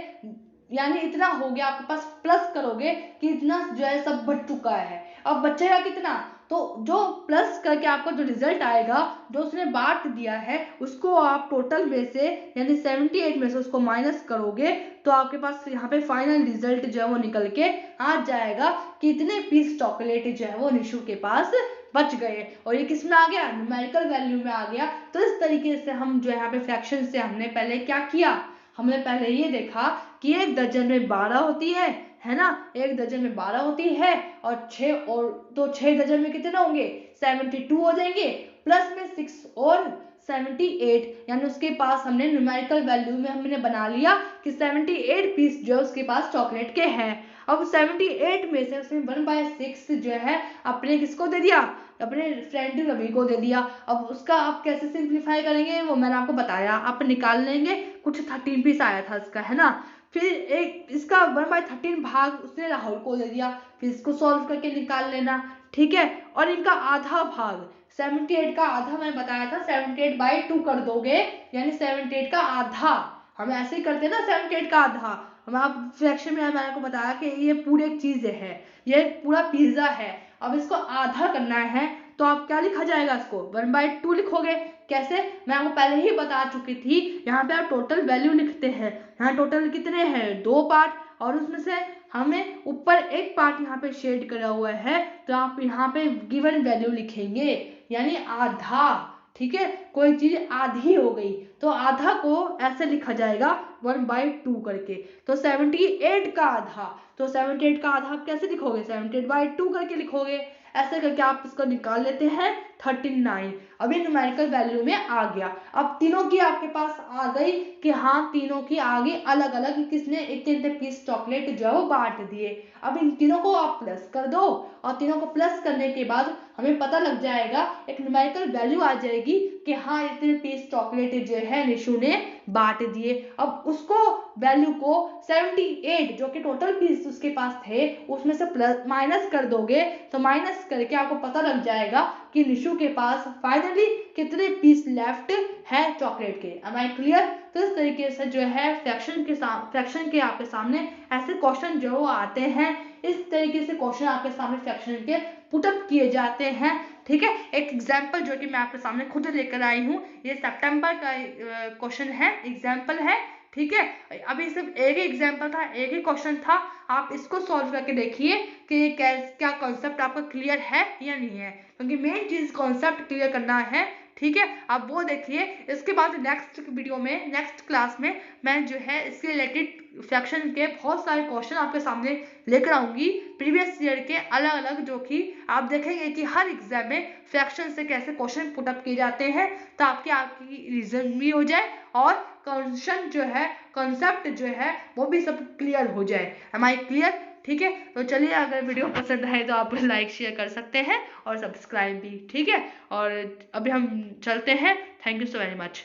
यानी इतना हो गया आपके पास, प्लस करोगे कि इतना जो है सब बच चुका है। अब बचेगा कितना, तो जो प्लस करके आपको जो रिजल्ट आएगा, जो उसने बांट दिया है, उसको आप टोटल में से यानी 78 में से उसको माइनस करोगे, तो आपके पास यहाँ पे फाइनल रिजल्ट जो है वो निकल के आ जाएगा कि इतने पीस चॉकलेट जो है वो निशु के पास बच गए। और ये किस में आ गया, न्यूमेरिकल वैल्यू में आ गया। तो इस तरीके से हम जो यहाँ पे फ्रैक्शन से हमने पहले क्या किया, हमने पहले ये देखा कि एक दर्जन में 12 होती है ना, एक दर्जन में 12 होती है, और 6 और, तो 6 दर्जन में कितने होंगे, 72 हो जाएंगे, प्लस में 6 और 78, यानी उसके पास हमने न्यूमेरिकल वैल्यू में हमने बना लिया कि 78 पीस जो उसके पास चॉकलेट के हैं। अब 78 में से उसने 1/6 जो है अपने किसको दे दिया, अपने फ्रेंड रवि को दे दिया। अब उसका आप कैसे सिंप्लीफाई करेंगे वो मैंने आपको बताया, आप निकाल लेंगे। कुछ 13 पीस आया था इसका, है ना। फिर एक इसका 1/13 भाग उसने राहुल को दे दिया, फिर इसको सॉल्व करके निकाल लेना, ठीक है। और इनका आधा भाग 78 का आधा मैंने बताया था, 78/2 कर दोगे, यानी 78 का आधा। हम ऐसे ही करते हैं ना, 78 का आधा। हम आप फ्रैक्शन में मैंने आपको बताया कि ये पूरी एक चीज है, ये पूरा पिज्जा है। अब इसको आधा करना है तो आप क्या लिखा जाएगा, इसको 1/2 लिखोगे। कैसे, मैं आपको पहले ही बता चुकी थी। यहाँ पे आप टोटल वैल्यू लिखते हैं, यहाँ टोटल कितने हैं, 2 पार्ट, और उसमें से हमें ऊपर एक पार्ट यहाँ पे शेड करा हुआ है, तो आप यहाँ पे गिवन वैल्यू लिखेंगे, यानी आधा, ठीक है। कोई चीज आधी हो गई तो आधा को ऐसे लिखा जाएगा 1/2 करके। तो 78 का आधा, तो 78 का आधा आप कैसे लिखोगे, 78/2 करके लिखोगे। ऐसे करके आप इसको निकाल लेते हैं 39। अभी न्यूमेरिकल वैल्यू में आ गया। अब तीनों की आपके पास आ गई कि हाँ तीनों की आगे अलग अलग किसने इतने पीस चॉकलेट जो है वो बांट दिए। अब इन तीनों को आप प्लस कर दो, और तीनों को प्लस करने के बाद हमें पता लग जाएगा, एक न्यूमेरिकल वैल्यू आ जाएगी कि हाँ इतने पीस चॉकलेट जो है निशु ने बांट दिए। अब उसको वैल्यू को 78 जो कि टोटल पीस उसके पास थे उसमें से प्लस माइनस कर दोगे, तो माइनस करके आपको पता लग जाएगा कि निशु के पास फाइनली कितने पीस लेफ्ट है चॉकलेट के। Am I clear. तो इस तरीके से जो है फ्रैक्शन के आपके सामने ऐसे क्वेश्चन जो आते हैं, इस तरीके से क्वेश्चन आपके सामने फ्रैक्शन के पुटअप किए जाते हैं, ठीक है। एक एग्जाम्पल जो कि मैं आपके सामने खुद लेकर आई हूँ, ये सितंबर का क्वेश्चन है, एग्जाम्पल है, ठीक है। अभी सिर्फ एक ही एग्जाम्पल था, एक ही क्वेश्चन था। आप इसको सॉल्व करके देखिए कि ये क्या कॉन्सेप्ट आपका क्लियर है या नहीं है, क्योंकि मेन चीज कॉन्सेप्ट क्लियर करना है, ठीक है। आप वो देखिए। इसके बाद नेक्स्ट वीडियो में, नेक्स्ट क्लास में मैं जो है इसके रिलेटेड फ्रैक्शन के बहुत सारे क्वेश्चन आपके सामने लेकर आऊंगी, प्रीवियस ईयर के अलग अलग, जो कि आप देखेंगे कि हर एग्जाम में फ्रैक्शन से कैसे क्वेश्चन पुटअप किए जाते हैं, ताकि आपकी रीजन भी हो जाए और कॉन्सेप्ट जो है, कॉन्सेप्ट जो है वो भी सब क्लियर हो जाए। एम आई क्लियर, ठीक है। तो चलिए, अगर वीडियो पसंद आए तो आप लाइक शेयर कर सकते हैं और सब्सक्राइब भी, ठीक है। और अभी हम चलते हैं। Thank you so very much.